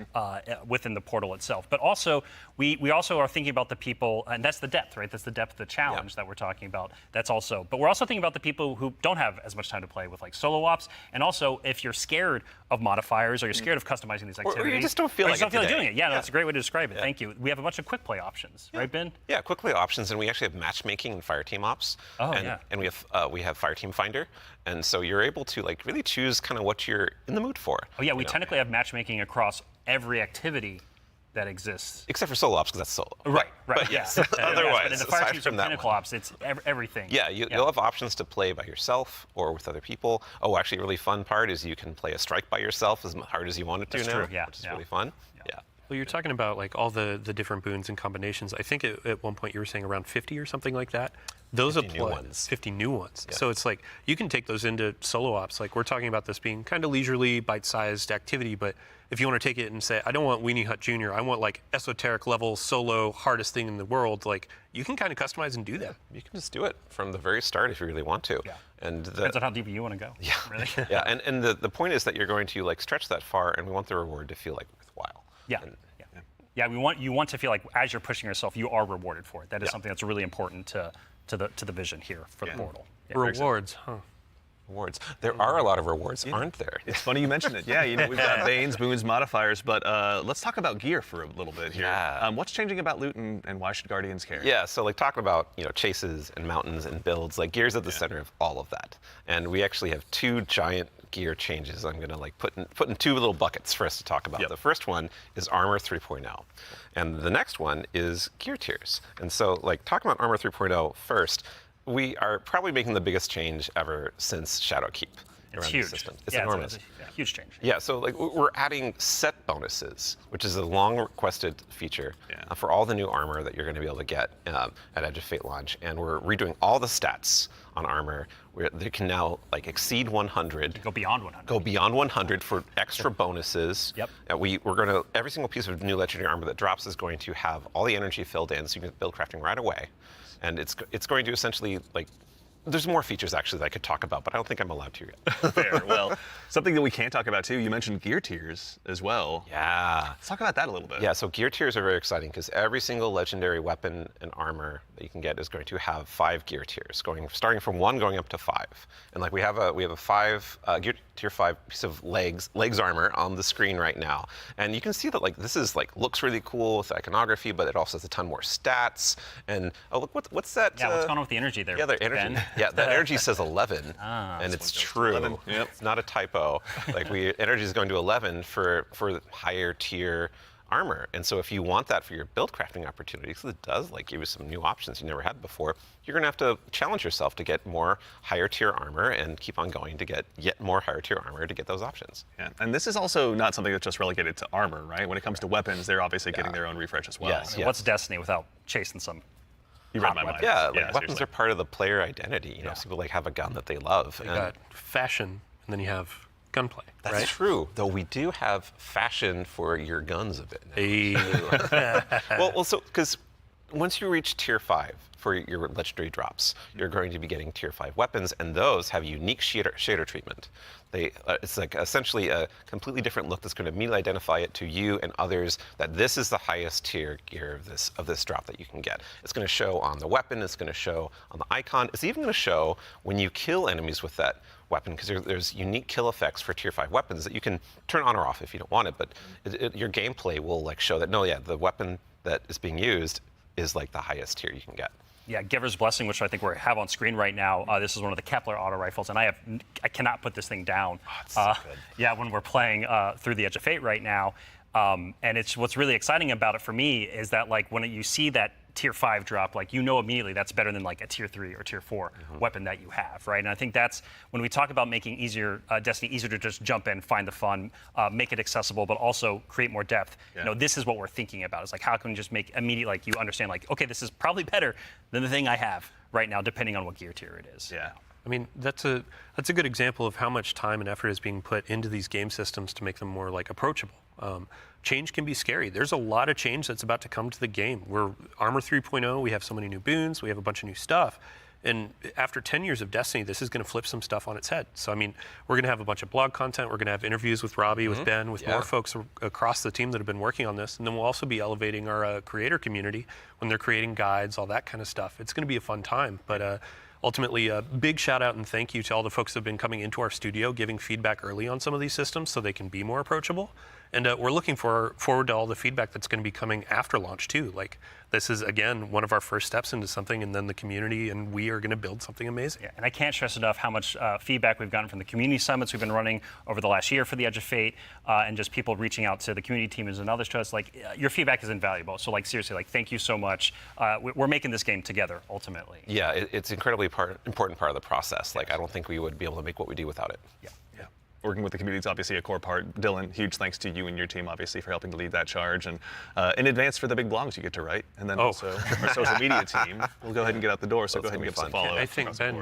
within the portal itself. But also, we also are thinking about the people, and that's the depth, right? That's the depth of the challenge that we're talking about. That's also, but we're also thinking about the people who don't have as much time to play with like solo ops, and also if you're scared of modifiers or you're scared of customizing these activities.
Or you just don't feel like
doing it. Yeah, no, that's a great way to describe it. Thank you. We have a bunch of quick play options, right, Ben?
Yeah, quick play options, and we actually have matchmaking and fire team ops. And we have fire team finder, and so you're able to like really choose kind of what you're in the mood for.
Oh yeah, we technically have matchmaking across every activity that exists.
Except for solo ops, because that's solo.
Right.
But yes, otherwise,
but in the fire teams or pinnacle ops, it's everything.
Yeah, you'll have options to play by yourself or with other people. Oh, actually, a really fun part is you can play a strike by yourself as hard as you want it to now,
true,
which is really fun. Yeah.
Well, you're talking about like all the different boons and combinations. I think at one point you were saying around 50 or something like that. Those
50 new
apply
ones.
50 new ones.
Yeah.
So it's like you can take those into solo ops. Like we're talking about this being kind of leisurely, bite-sized activity, but if you want to take it and say, I don't want Weenie Hut Jr., I want like esoteric level solo hardest thing in the world, like you can kind of customize and do that.
You can just do it from the very start if you really want to.
Yeah.
And
Depends on how deep you want to go.
Yeah.
Really.
Yeah, and the point is that you're going to like stretch that far, and we want the reward to feel like worthwhile.
Yeah.
And,
Yeah, you want to feel like as you're pushing yourself, you are rewarded for it. That is something that's really important to the vision here for the portal. Yeah.
Rewards, huh?
rewards. There are a lot of rewards, aren't there?
It's funny you mentioned it. Yeah, we've got Banes, boons, modifiers, but let's talk about gear for a little bit here.
Yeah.
What's changing about loot and why should Guardians care?
Yeah, so like talking about chases and mountains and builds, like gear's at the center of all of that. And we actually have two giant gear changes I'm gonna like put in two little buckets for us to talk about.
Yep.
The first one is Armor 3.0. And the next one is gear tiers. And so like talking about Armor 3.0 first, we are probably making the biggest change ever since Shadowkeep.
It's
around
huge.
the system. It's
yeah,
enormous.
It's a huge change.
Yeah, so like we're adding set bonuses, which is a long requested feature for all the new armor that you're going to be able to get at Edge of Fate launch, and we're redoing all the stats on armor. Where they can now like exceed 100.
Go beyond 100.
Go beyond 100 for extra bonuses.
Yep.
We're going to every single piece of new legendary armor that drops is going to have all the energy filled in, so you can build crafting right away, and it's going to essentially like. There's more features actually that I could talk about, but I don't think I'm allowed to yet.
Fair. Well, something that we can talk about too, you mentioned gear tiers as well.
Yeah.
Let's talk about that a little bit.
Yeah, so gear tiers are very exciting because every single legendary weapon and armor that you can get is going to have 5 gear tiers, starting from 1 going up to 5. And like we have a 5 gear tier 5 piece of legs armor on the screen right now. And you can see that like this is like looks really cool with iconography, but it also has a ton more stats. And oh look, what's that?
Yeah, what's going on with the energy there?
Yeah, the energy.
Ben?
Yeah, that energy says 11, and it's true.
11. Yep.
It's not a typo. Like energy is going to 11 for higher tier armor, and so if you want that for your build crafting opportunities, it does like give you some new options you never had before. You're gonna have to challenge yourself to get more higher tier armor and keep on going to get yet more higher tier armor to get those options.
Yeah. And this is also not something that's just relegated to armor, right? When it comes to weapons, they're obviously getting their own refresh as well.
Yes.
I mean, what's Destiny without chasing some?
You read my mind.
Yeah, like weapons
seriously.
are part of the player identity. Some people like have a gun that they love.
You got fashion, and then you have gunplay.
That's
right?
true, though we do have fashion for your guns a bit now.
Hey.
well, so because once you reach tier 5 for your legendary drops, you're going to be getting tier 5 weapons, and those have unique shader treatment. It's like essentially a completely different look that's going to immediately identify it to you and others that this is the highest tier gear of this drop that you can get. It's going to show on the weapon. It's going to show on the icon. It's even going to show when you kill enemies with that weapon, because there's unique kill effects for tier 5 weapons that you can turn on or off if you don't want it, but your gameplay will like show that the weapon that is being used is like the highest tier you can get.
Yeah, Giver's Blessing, which I think we have on screen right now. This is one of the Kepler auto rifles, and I cannot put this thing down.
Oh, it's so good.
Yeah, when we're playing through the Edge of Fate right now, and it's what's really exciting about it for me is that like when you see that tier 5 drop, like immediately that's better than like a tier 3 or tier 4 weapon that you have, right? And I think that's when we talk about making Destiny easier to just jump in, find the fun, make it accessible, but also create more depth.
Yeah.
This is what we're thinking about. It's like how can we just make immediate, like you understand, like okay, this is probably better than the thing I have right now, depending on what gear tier it is.
Yeah.
I mean, that's a good example of how much time and effort is being put into these game systems to make them more like approachable. Change can be scary. There's a lot of change that's about to come to the game. We're Armor 3.0, we have so many new boons, we have a bunch of new stuff. And after 10 years of Destiny, this is going to flip some stuff on its head. So, I mean, we're going to have a bunch of blog content. We're going to have interviews with Robbie, with Ben, with more folks across the team that have been working on this. And then we'll also be elevating our creator community when they're creating guides, all that kind of stuff. It's going to be a fun time. But ultimately, a big shout out and thank you to all the folks that have been coming into our studio, giving feedback early on some of these systems so they can be more approachable. And we're looking forward to all the feedback that's going to be coming after launch too. Like this is again one of our first steps into something, and then the community and we are going to build something amazing.
Yeah, and I can't stress enough how much feedback we've gotten from the community summits we've been running over the last year for the Edge of Fate, and just people reaching out to the community teams and others to us. Like your feedback is invaluable. So like seriously, like thank you so much. We're making this game together ultimately.
Yeah, it's incredibly important part of the process. Like I don't think we would be able to make what we do without it.
Yeah.
working with the community is obviously a core part. Dylan, huge thanks to you and your team, obviously, for helping to lead that charge. And in advance for the big blogs you get to write. And then also our social media team will go ahead and get out the door, so go ahead and give us a follow.
I think, Ben,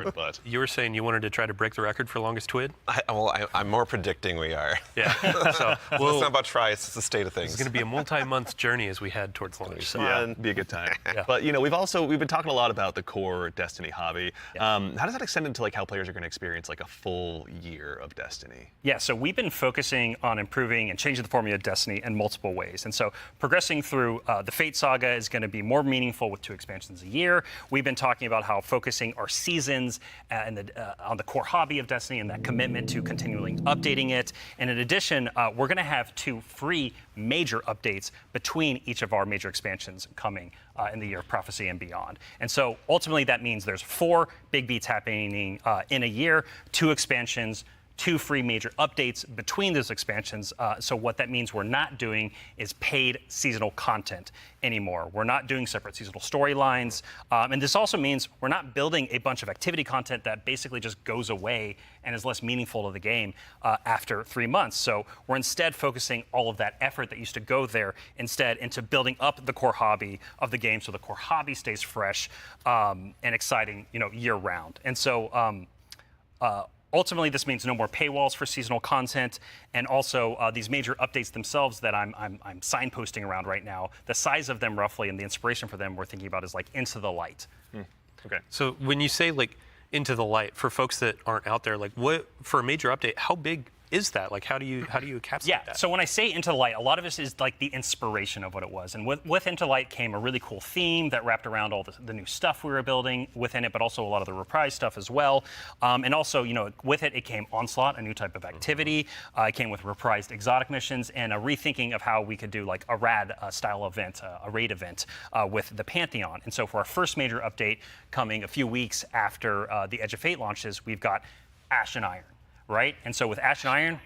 you were saying you wanted to try to break the record for longest twid?
I'm more predicting we are.
Yeah. So
It's not about try, it's the state of things.
It's going to be a multi-month journey as we head towards launch. So.
Yeah, be a good time. But we've been talking a lot about the core Destiny hobby. How does that extend into like how players are going to experience like a full year of Destiny?
Yeah, so we've been focusing on improving and changing the formula of Destiny in multiple ways. And so progressing through the Fate Saga is going to be more meaningful with 2 expansions a year. We've been talking about how focusing our seasons on the core hobby of Destiny and that commitment to continually updating it. And in addition, we're going to have 2 free major updates between each of our major expansions coming in the Year of Prophecy and beyond. And so ultimately that means there's 4 big beats happening in a year, 2 expansions, 2 free major updates between those expansions. So what that means we're not doing is paid seasonal content anymore. We're not doing separate seasonal storylines. And this also means we're not building a bunch of activity content that basically just goes away and is less meaningful to the game after 3 months. So we're instead focusing all of that effort that used to go there instead into building up the core hobby of the game so the core hobby stays fresh and exciting, year round. And so ultimately, this means no more paywalls for seasonal content, and also these major updates themselves that I'm signposting around right now. The size of them, roughly, and the inspiration for them, we're thinking about is like Into the Light.
Okay.
So when you say like Into the Light, for folks that aren't out there, like what for a major update, how big is that? Like how do you encapsulate that?
So when I say Into the Light, a lot of this is like the inspiration of what it was. And with Into the Light came a really cool theme that wrapped around all the new stuff we were building within it, but also a lot of the reprise stuff as well. And also, with it came Onslaught, a new type of activity. It came with reprised exotic missions and a rethinking of how we could do like a rad style event, a raid event with the Pantheon. And so for our first major update coming a few weeks after the Edge of Fate launches, we've got Ash and Iron. Right? And so with Ash and Iron,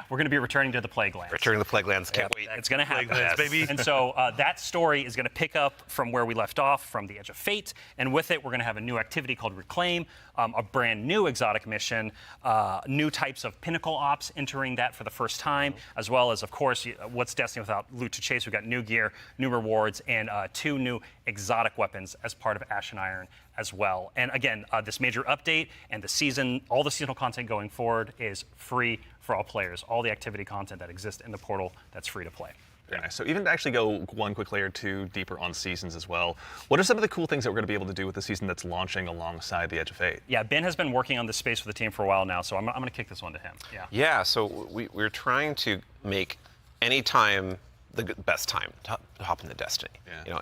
we're going to be returning to the Plague Lands.
Returning to the Plague Lands, can't wait.
It's going to happen.
Plague Lands, baby.
And so that story is going to pick up from where we left off from the Edge of Fate. And with it, we're going to have a new activity called Reclaim, a brand new exotic mission, new types of pinnacle ops entering that for the first time, as well as, of course, what's Destiny without loot to chase? We've got new gear, new rewards, and 2 new exotic weapons as part of Ash and Iron as well. And again, this major update and all the seasonal content going forward is free for all players. All the activity content that exists in the portal, that's free to play.
Very nice. So even to actually go one quick layer 2 deeper on seasons as well, what are some of the cool things that we're going to be able to do with the season that's launching alongside the Edge of Fate?
Yeah, Ben has been working on this space with the team for a while now, so I'm going to kick this one to him.
Yeah, so we're trying to make any time the best time to hop into Destiny.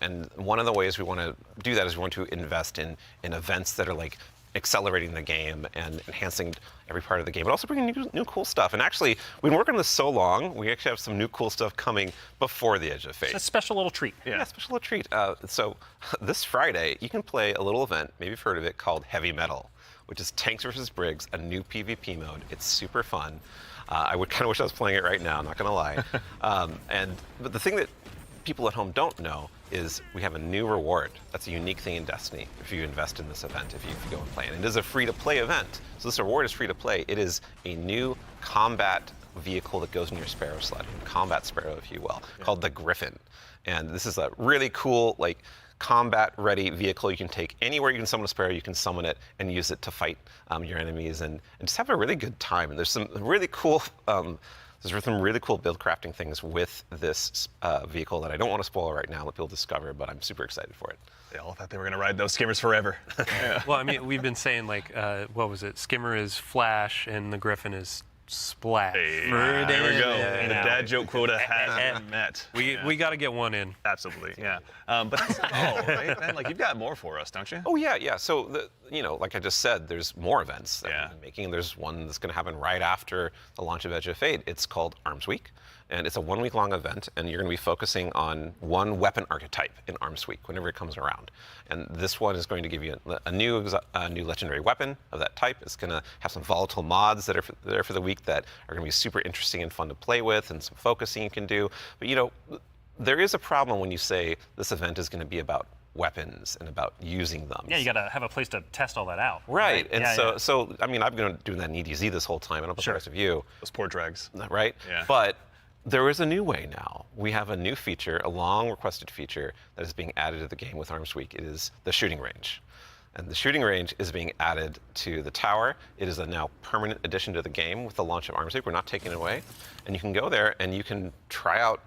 And one of the ways we want to do that is we want to invest in events that are like accelerating the game and enhancing every part of the game, but also bringing new cool stuff. And actually, we've been working on this so long, we actually have some new cool stuff coming before the Edge of Fate.
It's a special little treat.
Yeah, special little treat. So this Friday, you can play a little event, maybe you've heard of it, called Heavy Metal, which is Tanks versus Briggs, a new PvP mode. It's super fun. I would kind of wish I was playing it right now, I'm not gonna lie. But the thing that people at home don't know is we have a new reward. That's a unique thing in Destiny if you invest in this event, if you go and play. And it is a free-to-play event. So this reward is free to play. It is a new combat vehicle that goes in your Sparrow sled, combat Sparrow, if you will, called the Griffin. And this is a really cool, like, combat-ready vehicle you can take anywhere you can summon a Sparrow. You can summon it and use it to fight your enemies and just have a really good time. And there's some really cool there's some really cool build crafting things with this vehicle that I don't want to spoil right now, let people discover, but I'm super excited for it.
They all thought they were going to ride those skimmers forever.
Well, I mean, we've been saying like, what was it? Skimmer is Flash and the Griffin is Splash.
Hey, there we go. The dad joke quota has been met.
We got to get one in.
Absolutely, yeah. But that's not all, right, man? Like, you've got more for us, don't you?
Oh, yeah. So, like I just said, there's more events that we've been making. There's one that's going to happen right after the launch of Edge of Fate. It's called Arms Week. And it's a 1-week-long event, and you're going to be focusing on one weapon archetype in Arms Week whenever it comes around. And this one is going to give you a new legendary weapon of that type. It's going to have some volatile mods that are there for the week that are going to be super interesting and fun to play with, and some focusing you can do. But there is a problem when you say this event is going to be about weapons and about using them.
Yeah, you got to have a place to test all that out.
Right, and
Yeah,
so I mean, I've been doing that in EDZ this whole time. I don't know about the rest of you.
Those poor dregs.
Right?
Yeah.
But there is a new way now. We have a new feature, a long requested feature that is being added to the game with Arms Week. It is the shooting range. And the shooting range is being added to the tower. It is a now permanent addition to the game with the launch of Arms Week. We're not taking it away. And you can go there and you can try out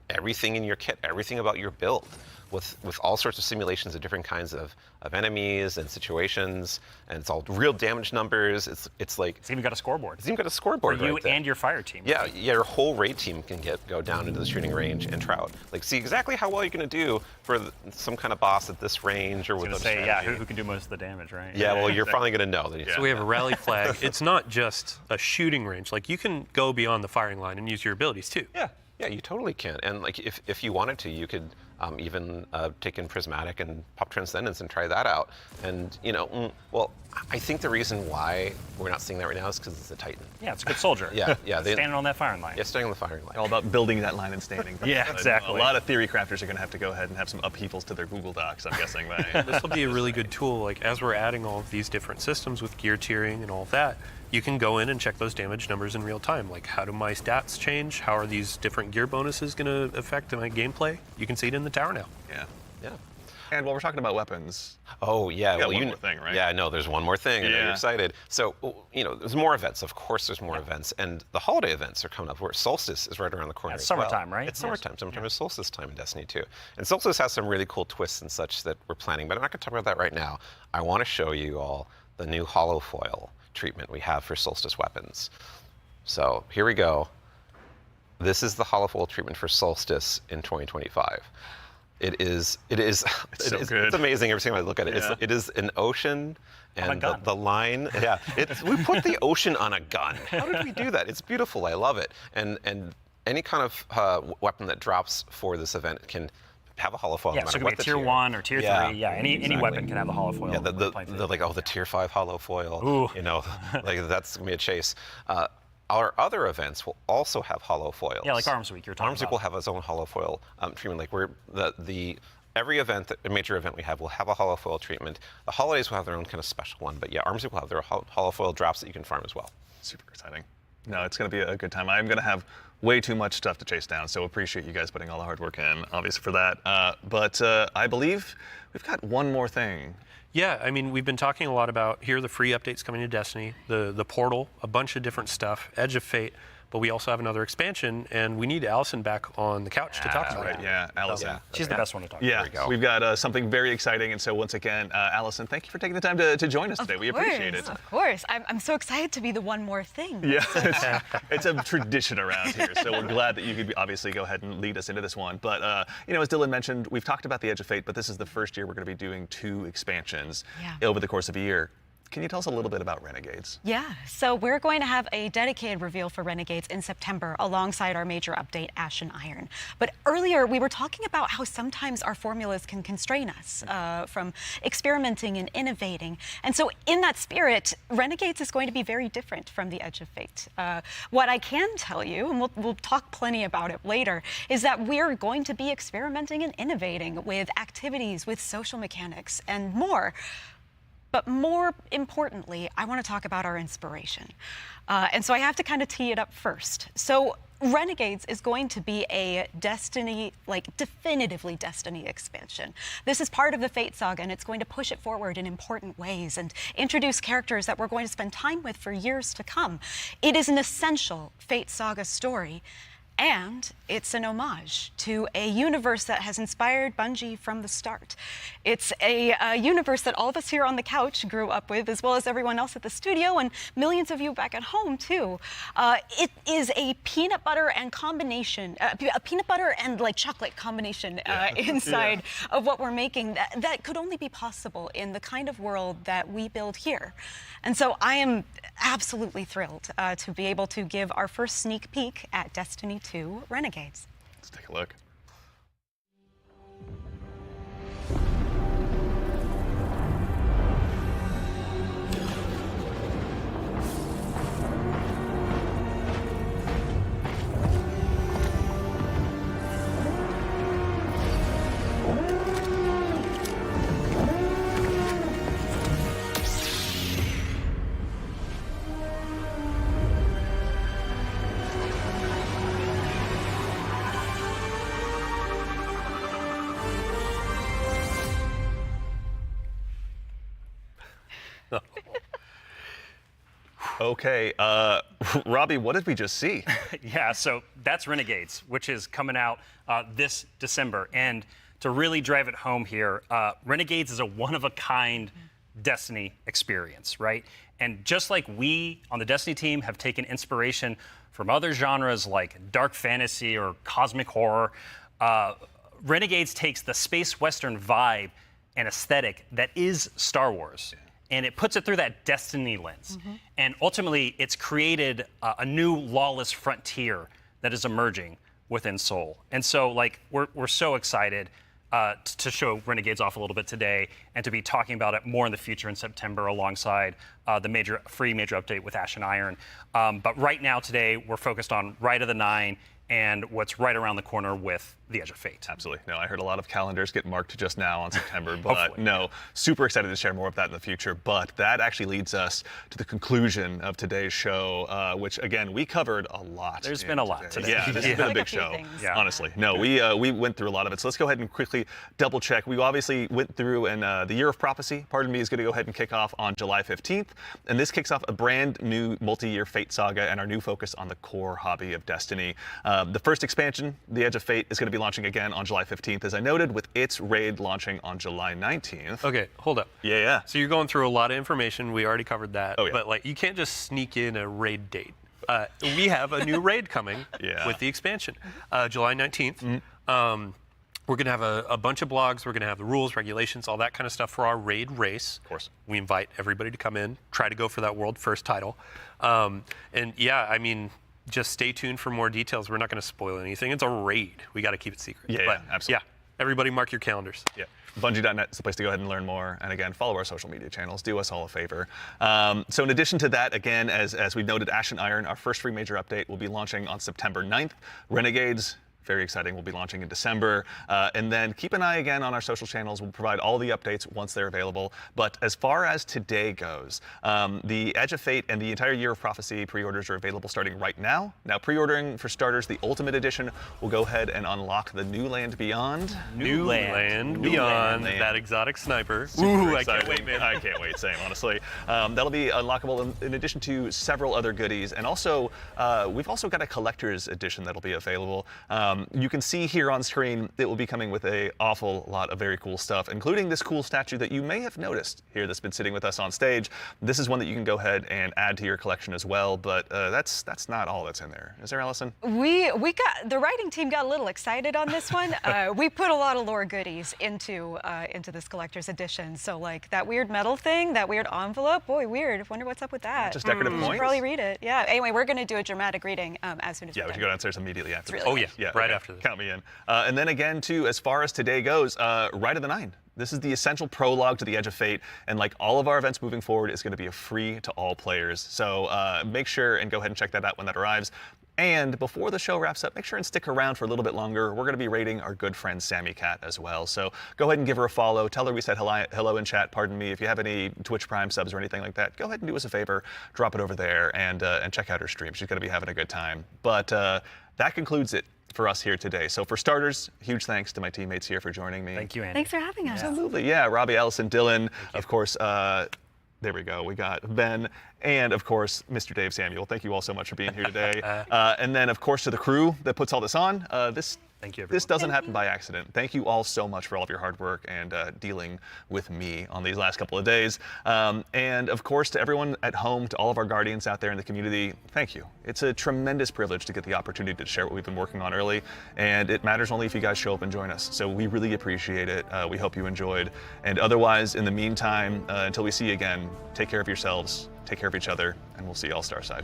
everything in your kit, everything about your build, with all sorts of simulations of different kinds of enemies and situations, and it's all real damage numbers. It's like
It's even got a scoreboard.
It's even got a scoreboard
for you
right there.
and your fire team.
Yeah, your whole raid team can go down into the shooting range and try out, like, see exactly how well you're going to do for some kind of boss at this range or with a
Say, yeah, who can do most of the damage, right?
Yeah, well, you're finally going to know that.
So we have a rally flag. It's not just a shooting range. Like, you can go beyond the firing line and use your abilities too.
Yeah, you totally can. And like, if you wanted to, you could even take in Prismatic and pop Transcendence and try that out. And well, I think the reason why we're not seeing that right now is because it's a Titan.
Yeah, it's a good soldier.
Yeah.
Standing on that firing line.
Yeah, standing on the firing line.
All about building that line and standing.
Yeah, exactly.
A lot of theory crafters are going to have to go ahead and have some upheavals to their Google Docs, I'm guessing.
This will be a really good tool. Like, as we're adding all of these different systems with gear tiering and all of that, you can go in and check those damage numbers in real time. Like, how do my stats change? How are these different gear bonuses going to affect my gameplay? You can see it in the tower now.
Yeah.
Yeah.
And while we're talking about weapons.
Oh, yeah.
Well, one more thing, right?
Yeah, no, there's one more thing. I know you're excited. So, there's more events. Of course, there's more events. And the holiday events are coming up, where Solstice is right around the corner.
It's
as well.
summertime, right?
It's summertime. Sometimes it's Solstice time in Destiny 2. And Solstice has some really cool twists and such that we're planning, but I'm not going to talk about that right now. I want to show you all the new holofoil treatment we have for Solstice weapons. So here we go. This is the holofoil treatment for Solstice in 2025. It is it's amazing every time I look at it.
Yeah.
It is an ocean and
gun.
the line. Yeah, we put the ocean on a gun. How did we do that? It's beautiful. I love it. And any kind of weapon that drops for this event can have a holofoil.
Yeah,
no
so it
matter
could be
what
a tier 1 or tier 3. Yeah, any weapon can have a holofoil.
Yeah, the tier 5 holofoil.
Ooh.
Like that's gonna be a chase. Our other events will also have holofoils.
Yeah, like Arms Week you're talking
Arms Week
about.
will have its own holofoil treatment. Like every event, a major event we have will have a holofoil treatment. The holidays will have their own kind of special one, but yeah, Arms Week will have their holofoil drops that you can farm as well.
Super exciting. No, it's going to be a good time. I'm going to have way too much stuff to chase down, so appreciate you guys putting all the hard work in, obviously, for that. But I believe we've got one more thing.
Yeah, I mean, we've been talking a lot about, here are the free updates coming to Destiny, the portal, a bunch of different stuff, Edge of Fate, but we also have another expansion, and we need Allison back on the couch to talk about
Right,
it.
yeah, Allison.
Yeah.
She's the best one to talk
Yeah,
about.
There we go.
we've got something very exciting, and so once again, Allison, thank you for taking the time to join us today. We appreciate it.
Of course. I'm so excited to be the one more thing.
Yeah, it's a tradition around here, so we're glad that you could obviously go ahead and lead us into this one. But, as Dylan mentioned, we've talked about the Edge of Fate, but this is the first year we're going to be doing 2 expansions over the course of a year. Can you tell us a little bit about Renegades?
Yeah, so we're going to have a dedicated reveal for Renegades in September alongside our major update, Ashen Iron. But earlier we were talking about how sometimes our formulas can constrain us from experimenting and innovating. And so in that spirit, Renegades is going to be very different from the Edge of Fate. What I can tell you, and we'll talk plenty about it later, is that we're going to be experimenting and innovating with activities, with social mechanics, and more. But more importantly, I want to talk about our inspiration. And so I have to kind of tee it up first. So Renegades is going to be a Destiny, definitively Destiny expansion. This is part of the Fate saga, and it's going to push it forward in important ways and introduce characters that we're going to spend time with for years to come. It is an essential Fate saga story. And it's an homage to a universe that has inspired Bungie from the start. It's a universe that all of us here on the couch grew up with, as well as everyone else at the studio and millions of you back at home too. It is a peanut butter and combination, a peanut butter and chocolate combination inside of what we're making that could only be possible in the kind of world that we build here. And so I am absolutely thrilled to be able to give our first sneak peek at Destiny 2 Renegades.
Let's take a look. Okay, Robbie, what did we just see?
Yeah, so that's Renegades, which is coming out this December. And to really drive it home here, Renegades is a one-of-a-kind Destiny experience, right? And just like we on the Destiny team have taken inspiration from other genres like dark fantasy or cosmic horror, Renegades takes the space western vibe and aesthetic that is Star Wars, and it puts it through that Destiny lens. And ultimately, it's created a new lawless frontier that is emerging within Seoul. And so, like, we're so excited to show Renegades off a little bit today and to be talking about it more in the future in September alongside the free major update with Ash and Iron. But right now, today, we're focused on Rite of the Nine and what's right around the corner with the Edge of Fate.
Absolutely. No, I heard a lot of calendars get marked just now on September, but no, super excited to share more of that in the future. But that actually leads us to the conclusion of today's show, which again, we covered a lot.
There's been a lot today.
Yeah, this has been a big show, honestly. No, we went through a lot of it. So let's go ahead and quickly double check. We obviously went through, and the Year of Prophecy, pardon me, is going to go ahead and kick off on July 15th. And this kicks off a brand new multi-year Fate saga and our new focus on the core hobby of Destiny. The first expansion, The Edge of Fate, is going to be launching again on July 15th, as I noted, with its raid launching on July 19th.
Okay, hold up.
Yeah.
So you're going through a lot of information. We already covered that.
Oh, yeah.
But like, you can't just sneak in a raid date. We have a new raid coming with the expansion, July 19th. We're going to have a bunch of blogs. We're going to have the rules, regulations, all that kind of stuff for our raid race.
Of course.
We invite everybody to come in, try to go for that world first title. And yeah, I mean, just stay tuned for more details. We're not going to spoil anything. It's a raid. We got to keep it secret.
Yeah, absolutely.
Yeah, everybody mark your calendars.
Yeah. Bungie.net is the place to go ahead and learn more. And again, follow our social media channels. Do us all a favor. So in addition to that, again, as we noted, Ash and Iron, our first free major update, will be launching on September 9th. Renegades, very exciting, will be launching in December. And then keep an eye again on our social channels. We'll provide all the updates once they're available. But as far as today goes, the Edge of Fate and the entire Year of Prophecy pre-orders are available starting right now. Now, pre-ordering for starters, the Ultimate Edition will go ahead and unlock the New Land Beyond.
New Land Beyond, that exotic sniper.
Super
I
excited.
can't wait, man.
I can't wait, same, honestly. That'll be unlockable in addition to several other goodies. And also, we've also got a collector's edition that'll be available. You can see here on screen, it will be coming with an awful lot of very cool stuff, including this cool statue that you may have noticed here that's been sitting with us on stage. This is one that you can go ahead and add to your collection as well, but that's not all that's in there. Is there, Allison?
We got, the writing team got a little excited on this one. We put a lot of lore goodies into this collector's edition. So like that weird metal thing, that weird envelope, boy, weird. Wonder what's up with that.
Just decorative
You
points?
should probably read it. Yeah. Anyway, we're going to do a dramatic reading as soon as
Yeah,
we're
we
done.
should go downstairs immediately after.
It's
this.
really
Oh yeah, right after this.
Count me in. And then again, too, as far as today goes, Rite of the Nine. This is the essential prologue to the Edge of Fate, and like all of our events moving forward, it's going to be a free to all players. So make sure and go ahead and check that out when that arrives. And before the show wraps up, make sure and stick around for a little bit longer. We're going to be rating our good friend Sammy Cat as well. So go ahead and give her a follow. Tell her we said hello in chat. Pardon me. If you have any Twitch Prime subs or anything like that, go ahead and do us a favor. Drop it over there and check out her stream. She's going to be having a good time. But that concludes it for us here today. So for starters, huge thanks to my teammates here for joining me.
Thank you, Andy.
Thanks for having us.
Absolutely. Yeah, Robbie, Allison, Dylan, of course. There we go. We got Ben and, of course, Mr. Dave Samuel. Thank you all so much for being here today. And then, of course, to the crew that puts all this on.
Thank you, everyone.
This doesn't happen by accident. Thank you all so much for all of your hard work and dealing with me on these last couple of days. And, of course, to everyone at home, to all of our guardians out there in the community, thank you. It's a tremendous privilege to get the opportunity to share what we've been working on early. And it matters only if you guys show up and join us. So we really appreciate it. We hope you enjoyed. And otherwise, in the meantime, until we see you again, take care of yourselves, take care of each other, and we'll see you all Starside.